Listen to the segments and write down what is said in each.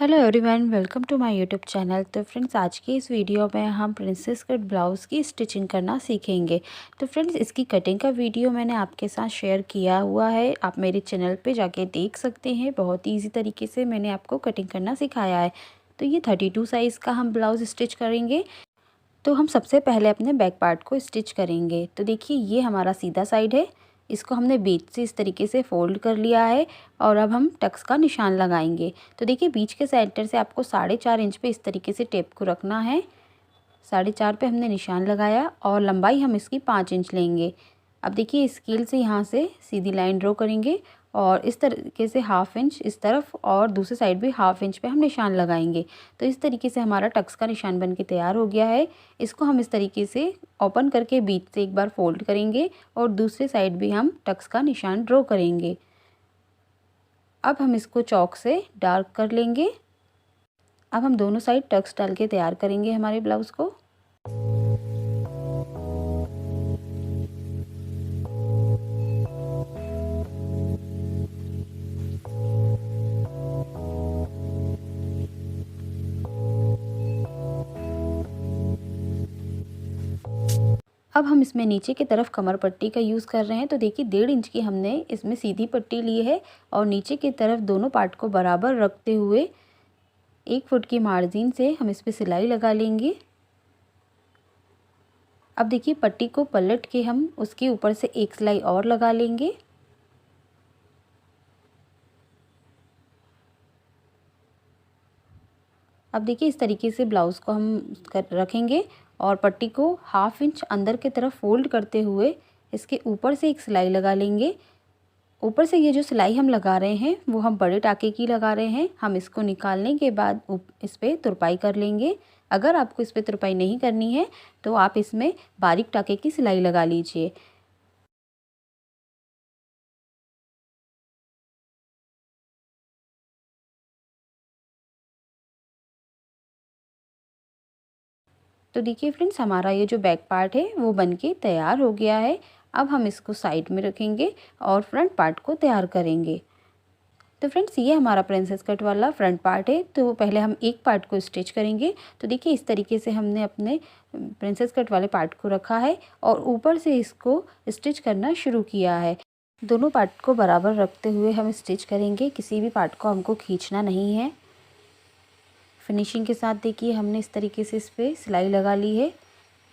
Hello everyone, welcome to my YouTube channel. तो friends, आज की इस वीडियो में हम प्रिंसेस कट ब्लाउज़ की स्टिचिंग करना सीखेंगे। तो फ्रेंड्स, इसकी कटिंग का वीडियो मैंने आपके साथ शेयर किया हुआ है, आप मेरे चैनल पे जाके देख सकते हैं। बहुत ही ईजी तरीके से मैंने आपको कटिंग करना सिखाया है। तो ये 32 साइज़ का हम ब्लाउज़ स्टिच करेंगे। तो हम सबसे पहले अपने बैक पार्ट को स्टिच करेंगे। तो देखिए, ये हमारा सीधा साइड है, इसको हमने बीच से इस तरीके से फोल्ड कर लिया है और अब हम टक्स का निशान लगाएंगे। तो देखिए, बीच के सेंटर से आपको 4.5 इंच पे इस तरीके से टेप को रखना है। 4.5 पे हमने निशान लगाया और लंबाई हम इसकी 5 इंच लेंगे। अब देखिए, स्केल से यहाँ से सीधी लाइन ड्रॉ करेंगे और इस तरीके से हाफ इंच इस तरफ और दूसरी साइड भी हाफ इंच पे हम निशान लगाएंगे। तो इस तरीके से हमारा टक्स का निशान बन के तैयार हो गया है। इसको हम इस तरीके से ओपन करके बीच से एक बार फोल्ड करेंगे और दूसरी साइड भी हम टक्स का निशान ड्रॉ करेंगे। अब हम इसको चॉक से डार्क कर लेंगे। अब हम दोनों साइड टक्स डाल के तैयार करेंगे हमारे ब्लाउज़ को। अब हम इसमें नीचे की तरफ कमर पट्टी का यूज़ कर रहे हैं। तो देखिए, 1.5 इंच की हमने इसमें सीधी पट्टी ली है और नीचे की तरफ दोनों पार्ट को बराबर रखते हुए 1 फुट की मार्जिन से हम इस पर सिलाई लगा लेंगे। अब देखिए, पट्टी को पलट के हम उसके ऊपर से एक सिलाई और लगा लेंगे। अब देखिए, इस तरीके से ब्लाउज़ को हम रखेंगे और पट्टी को हाफ इंच अंदर की तरफ फोल्ड करते हुए इसके ऊपर से एक सिलाई लगा लेंगे। ऊपर से ये जो सिलाई हम लगा रहे हैं वो हम बड़े टाके की लगा रहे हैं। हम इसको निकालने के बाद इस पर तुरपाई कर लेंगे। अगर आपको इस पर तुरपाई नहीं करनी है तो आप इसमें बारीक टाके की सिलाई लगा लीजिए। तो देखिए फ्रेंड्स, हमारा ये जो बैक पार्ट है वो बनके तैयार हो गया है। अब हम इसको साइड में रखेंगे और फ्रंट पार्ट को तैयार करेंगे। तो फ्रेंड्स, ये हमारा प्रिंसेस कट वाला फ्रंट पार्ट है। तो पहले हम एक पार्ट को स्टिच करेंगे। तो देखिए, इस तरीके से हमने अपने प्रिंसेस कट वाले पार्ट को रखा है और ऊपर से इसको स्टिच करना शुरू किया है। दोनों पार्ट को बराबर रखते हुए हम स्टिच करेंगे, किसी भी पार्ट को हमको खींचना नहीं है। फिनिशिंग के साथ देखिए, हमने इस तरीके से इस पर सिलाई लगा ली है।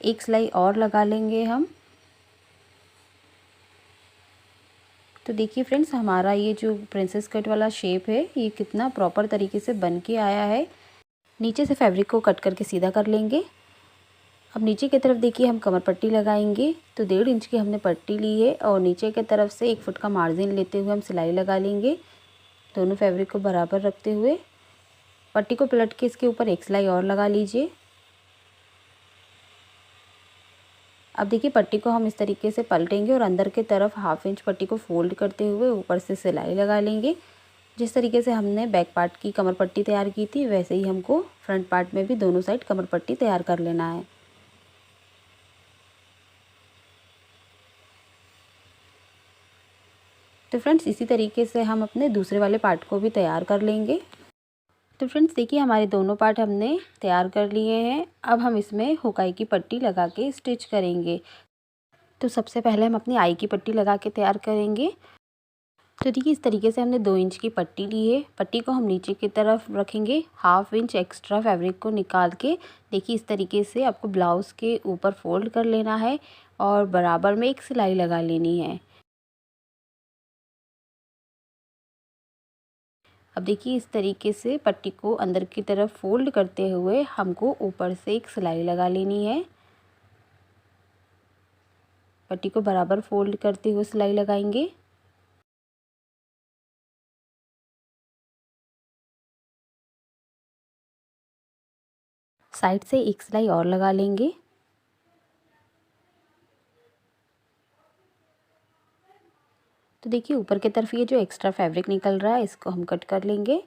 एक सिलाई और लगा लेंगे हम। तो देखिए फ्रेंड्स, हमारा ये जो प्रिंसेस कट वाला शेप है ये कितना प्रॉपर तरीके से बन के आया है। नीचे से फैब्रिक को कट करके सीधा कर लेंगे। अब नीचे की तरफ देखिए, हम कमर पट्टी लगाएंगे। तो 1.5 इंच की हमने पट्टी ली है और नीचे की तरफ से 1 फुट का मार्जिन लेते हुए हम सिलाई लगा लेंगे। दोनों फैब्रिक को बराबर रखते हुए पट्टी को पलट के इसके ऊपर एक सिलाई और लगा लीजिए। अब देखिए, पट्टी को हम इस तरीके से पलटेंगे और अंदर की तरफ हाफ इंच पट्टी को फोल्ड करते हुए ऊपर से सिलाई लगा लेंगे। जिस तरीके से हमने बैक पार्ट की कमर पट्टी तैयार की थी वैसे ही हमको फ्रंट पार्ट में भी दोनों साइड कमर पट्टी तैयार कर लेना है। तो फ्रेंड्स, इसी तरीके से हम अपने दूसरे वाले पार्ट को भी तैयार कर लेंगे। तो फ्रेंड्स देखिए, हमारे दोनों पार्ट हमने तैयार कर लिए हैं। अब हम इसमें हुकाई की पट्टी लगा के स्टिच करेंगे। तो सबसे पहले हम अपनी आई की पट्टी लगा के तैयार करेंगे। तो देखिए, इस तरीके से हमने 2 इंच की पट्टी ली है। पट्टी को हम नीचे की तरफ रखेंगे। हाफ इंच एक्स्ट्रा फैब्रिक को निकाल के देखिए, इस तरीके से आपको ब्लाउज़ के ऊपर फोल्ड कर लेना है और बराबर में एक सिलाई लगा लेनी है। अब देखिए, इस तरीके से पट्टी को अंदर की तरफ फोल्ड करते हुए हमको ऊपर से एक सिलाई लगा लेनी है। पट्टी को बराबर फोल्ड करते हुए सिलाई लगाएंगे। साइड से एक सिलाई और लगा लेंगे। तो देखिए, ऊपर की तरफ ये जो एक्स्ट्रा फैब्रिक निकल रहा है इसको हम कट कर लेंगे।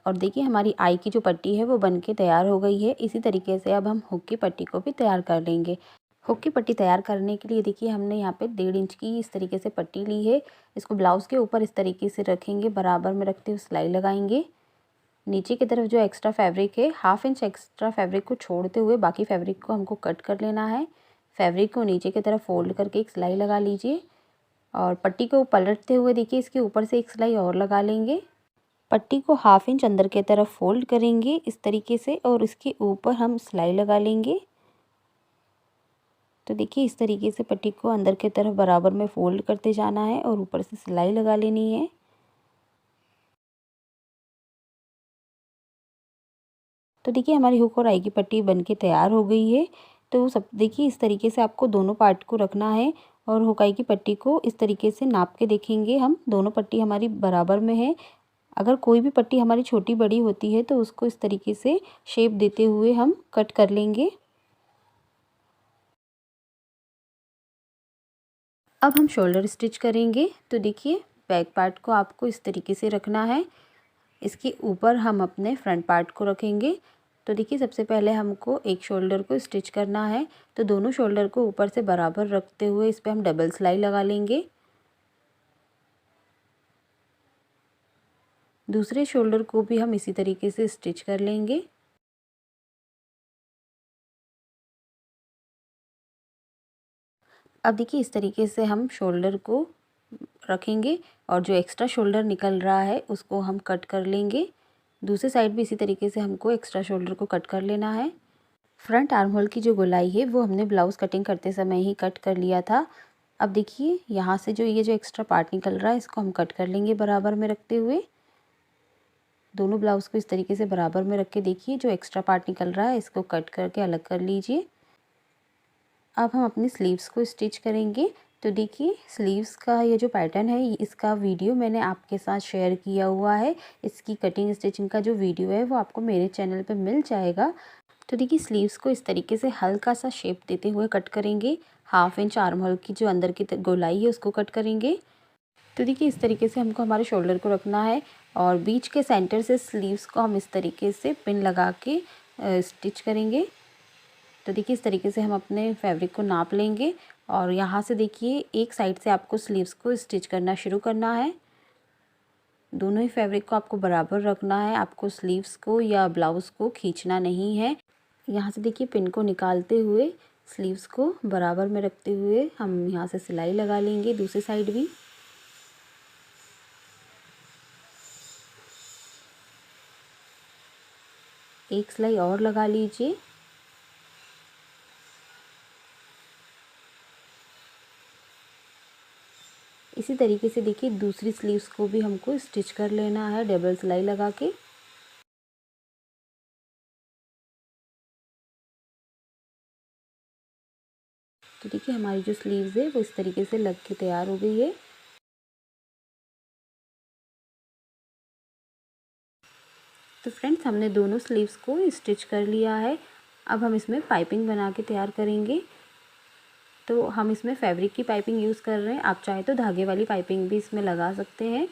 और देखिए, हमारी आई की जो पट्टी है वो बनके तैयार हो गई है। इसी तरीके से अब हम हुक की पट्टी को भी तैयार कर लेंगे। हुक की पट्टी तैयार करने के लिए देखिए, हमने यहाँ पे 1.5 इंच की इस तरीके से पट्टी ली है। इसको ब्लाउज़ के ऊपर इस तरीके से रखेंगे, बराबर में रखते हुए सिलाई लगाएंगे। नीचे की तरफ जो एक्स्ट्रा फैब्रिक है, 1/2 इंच एक्स्ट्रा फैब्रिक को छोड़ते हुए बाकी फैब्रिक को हमको कट कर लेना है। फैब्रिक को नीचे की तरफ फोल्ड करके एक सिलाई लगा लीजिए और पट्टी को पलटते हुए देखिए इसके ऊपर से एक सिलाई और लगा लेंगे। पट्टी को 1/2 इंच अंदर की तरफ फोल्ड करेंगे इस तरीके से और इसके ऊपर हम सिलाई लगा लेंगे। तो देखिए इस तरीके से पट्टी को अंदर की तरफ बराबर में फोल्ड करते जाना है और ऊपर से सिलाई लगा लेनी है। तो देखिए हमारी हुक और आई की पट्टी बनके तैयार हो गई है। तो सब देखिए इस तरीके से आपको दोनों पार्ट को रखना है और हुक आई की पट्टी को इस तरीके से नाप के देखेंगे हम, दोनों पट्टी हमारी बराबर में है। अगर कोई भी पट्टी हमारी छोटी बड़ी होती है तो उसको इस तरीके से शेप देते हुए हम कट कर लेंगे। अब हम शोल्डर स्टिच करेंगे। तो देखिए बैक पार्ट को आपको इस तरीके से रखना है, इसके ऊपर हम अपने फ्रंट पार्ट को रखेंगे। तो देखिए सबसे पहले हमको एक शोल्डर को स्टिच करना है। तो दोनों शोल्डर को ऊपर से बराबर रखते हुए इस पर हम डबल सिलाई लगा लेंगे। दूसरे शोल्डर को भी हम इसी तरीके से स्टिच कर लेंगे। अब देखिए इस तरीके से हम शोल्डर को रखेंगे और जो एक्स्ट्रा शोल्डर निकल रहा है उसको हम कट कर लेंगे। दूसरी साइड भी इसी तरीके से हमको एक्स्ट्रा शोल्डर को कट कर लेना है। फ्रंट आर्म होल की जो गोलाई है वो हमने ब्लाउज़ कटिंग करते समय ही कट कर लिया था। अब देखिए यहाँ से जो ये जो एक्स्ट्रा पार्ट निकल रहा है इसको हम कट कर लेंगे बराबर में रखते हुए। दोनों ब्लाउज़ को इस तरीके से बराबर में रख के देखिए जो एक्स्ट्रा पार्ट निकल रहा है इसको कट करके अलग कर लीजिए। अब हम अपनी स्लीव्स को स्टिच करेंगे। तो देखिए स्लीव्स का ये जो पैटर्न है इसका वीडियो मैंने आपके साथ शेयर किया हुआ है। इसकी कटिंग स्टिचिंग का जो वीडियो है वो आपको मेरे चैनल पे मिल जाएगा। तो देखिए स्लीव्स को इस तरीके से हल्का सा शेप देते हुए कट करेंगे। 1/2 इंच आर्म होल की जो अंदर की गोलाई है उसको कट करेंगे। तो देखिए इस तरीके से हमको हमारे शोल्डर को रखना है और बीच के सेंटर से स्लीव्स को हम इस तरीके से पिन लगा के स्टिच करेंगे। तो देखिए इस तरीके से हम अपने फैब्रिक को नाप लेंगे और यहाँ से देखिए एक साइड से आपको स्लीव्स को स्टिच करना शुरू करना है। दोनों ही फैब्रिक को आपको बराबर रखना है, आपको स्लीव्स को या ब्लाउज़ को खींचना नहीं है। यहाँ से देखिए पिन को निकालते हुए स्लीव्स को बराबर में रखते हुए हम यहाँ से सिलाई लगा लेंगे दूसरी साइड भी। एक सिलाई और लगा लीजिए। इसी तरीके से देखिए दूसरी स्लीव्स को भी हमको स्टिच कर लेना है डबल सिलाई लगा के। तो देखिए हमारी जो स्लीव्स है वो इस तरीके से लग के तैयार हो गई है। तो फ्रेंड्स हमने दोनों स्लीव्स को स्टिच कर लिया है। अब हम इसमें पाइपिंग बना के तैयार करेंगे। तो हम इसमें फैब्रिक की पाइपिंग यूज़ कर रहे हैं, आप चाहे तो धागे वाली पाइपिंग भी इसमें लगा सकते हैं।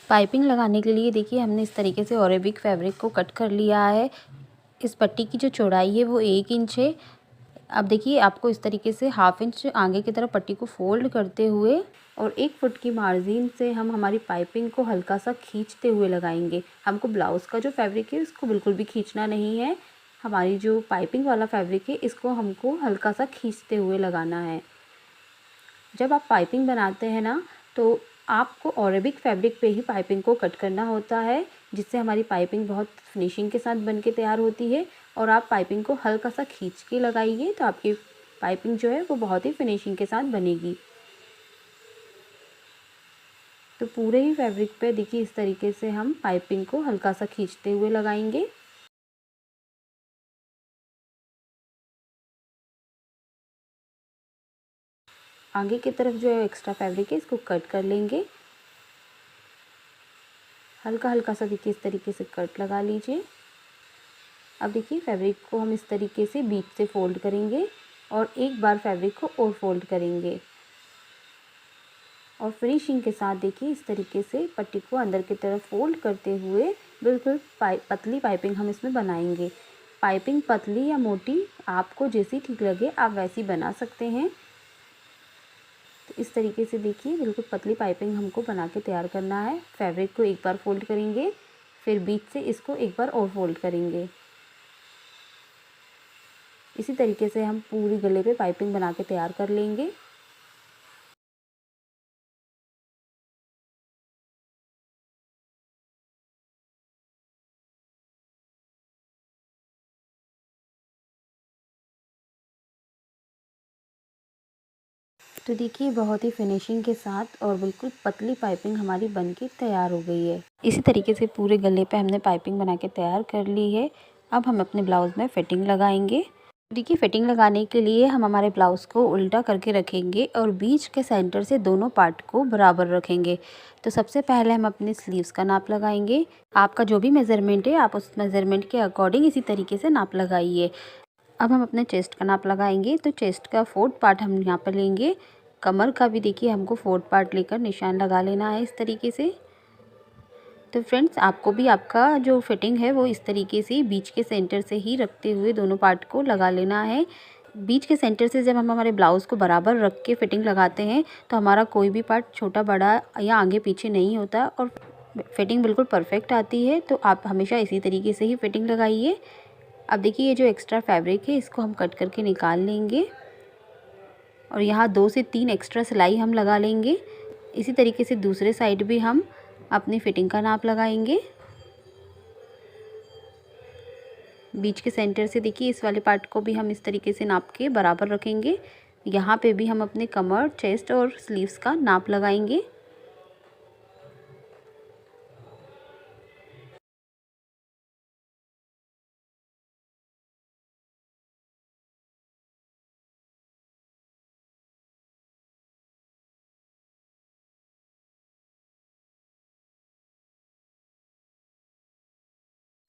पाइपिंग लगाने के लिए देखिए हमने इस तरीके से अरेबिक फैब्रिक को कट कर लिया है। इस पट्टी की जो चौड़ाई है वो 1 इंच है। अब देखिए आपको इस तरीके से 1/2 इंच आगे की तरफ पट्टी को फोल्ड करते हुए और 1 फुट की मार्जिन से हम हमारी पाइपिंग को हल्का सा खींचते हुए लगाएंगे। हमको ब्लाउज़ का जो फैब्रिक है उसको बिल्कुल भी खींचना नहीं है। हमारी जो पाइपिंग वाला फैब्रिक है इसको हमको हल्का सा खींचते हुए लगाना है। जब आप पाइपिंग बनाते हैं ना तो आपको अरेबिक फैब्रिक पे ही पाइपिंग को कट करना होता है, जिससे हमारी पाइपिंग बहुत फिनिशिंग के साथ बन के तैयार होती है। और आप पाइपिंग को हल्का सा खींच के लगाइए तो आपकी पाइपिंग जो है वो बहुत ही फिनिशिंग के साथ बनेगी। तो पूरे ही फैब्रिक पे देखिए इस तरीके से हम पाइपिंग को हल्का सा खींचते हुए लगाएंगे। आगे की तरफ जो एक्स्ट्रा फैब्रिक है इसको कट कर लेंगे। हल्का हल्का सा देखिए इस तरीके से कट लगा लीजिए। अब देखिए फैब्रिक को हम इस तरीके से बीच से फोल्ड करेंगे और एक बार फैब्रिक को और फोल्ड करेंगे और फिनिशिंग के साथ देखिए इस तरीके से पट्टी को अंदर की तरफ फोल्ड करते हुए बिल्कुल पतली पाइपिंग हम इसमें बनाएंगे। पाइपिंग पतली या मोटी आपको जैसी ठीक लगे आप वैसी बना सकते हैं। तो इस तरीके से देखिए बिल्कुल पतली पाइपिंग हमको बना के तैयार करना है। फैब्रिक को एक बार फोल्ड करेंगे, फिर बीच से इसको एक बार और फोल्ड करेंगे। इसी तरीके से हम पूरी गले पे पाइपिंग बना के तैयार कर लेंगे। तो देखिए बहुत ही फिनिशिंग के साथ और बिल्कुल पतली पाइपिंग हमारी बनके तैयार हो गई है। इसी तरीके से पूरे गले पे हमने पाइपिंग बना के तैयार कर ली है। अब हम अपने ब्लाउज़ में फिटिंग लगाएंगे। देखिए फिटिंग लगाने के लिए हम हमारे ब्लाउज़ को उल्टा करके रखेंगे और बीच के सेंटर से दोनों पार्ट को बराबर रखेंगे। तो सबसे पहले हम अपने स्लीव्स का नाप लगाएंगे। आपका जो भी मेज़रमेंट है आप उस मेज़रमेंट के अकॉर्डिंग इसी तरीके से नाप लगाइए। अब हम अपने चेस्ट का नाप लगाएंगे। तो चेस्ट का 4th पार्ट हम यहाँ पर लेंगे। कमर का भी देखिए हमको 4th पार्ट लेकर निशान लगा लेना है इस तरीके से। तो फ्रेंड्स आपको भी आपका जो फिटिंग है वो इस तरीके से बीच के सेंटर से ही रखते हुए दोनों पार्ट को लगा लेना है। बीच के सेंटर से जब हम हमारे ब्लाउज़ को बराबर रख के फिटिंग लगाते हैं तो हमारा कोई भी पार्ट छोटा बड़ा या आगे पीछे नहीं होता और फिटिंग बिल्कुल परफेक्ट आती है। तो आप हमेशा इसी तरीके से ही फिटिंग लगाइए। अब देखिए ये जो एक्स्ट्रा फैब्रिक है इसको हम कट करके निकाल लेंगे और यहाँ 2 से 3 एक्स्ट्रा सिलाई हम लगा लेंगे। इसी तरीके से दूसरे साइड भी हम अपनी फिटिंग का नाप लगाएंगे। बीच के सेंटर से देखिए इस वाले पार्ट को भी हम इस तरीके से नाप के बराबर रखेंगे। यहाँ पे भी हम अपने कमर, चेस्ट और स्लीव्स का नाप लगाएंगे।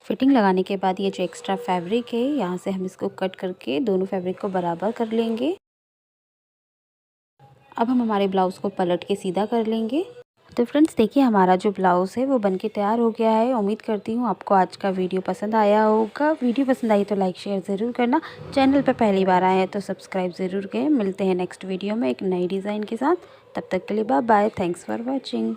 फिटिंग लगाने के बाद ये जो एक्स्ट्रा फैब्रिक है यहाँ से हम इसको कट करके दोनों फैब्रिक को बराबर कर लेंगे। अब हम हमारे ब्लाउज़ को पलट के सीधा कर लेंगे। तो फ्रेंड्स देखिए हमारा जो ब्लाउज़ है वो बनके तैयार हो गया है। उम्मीद करती हूँ आपको आज का वीडियो पसंद आया होगा। वीडियो पसंद आई तो लाइक शेयर ज़रूर करना। चैनल पर पहली बार आए हैं तो सब्सक्राइब ज़रूर करें। मिलते हैं नेक्स्ट वीडियो में एक नई डिज़ाइन के साथ। तब तक के लिए bye bye. Thanks for watching.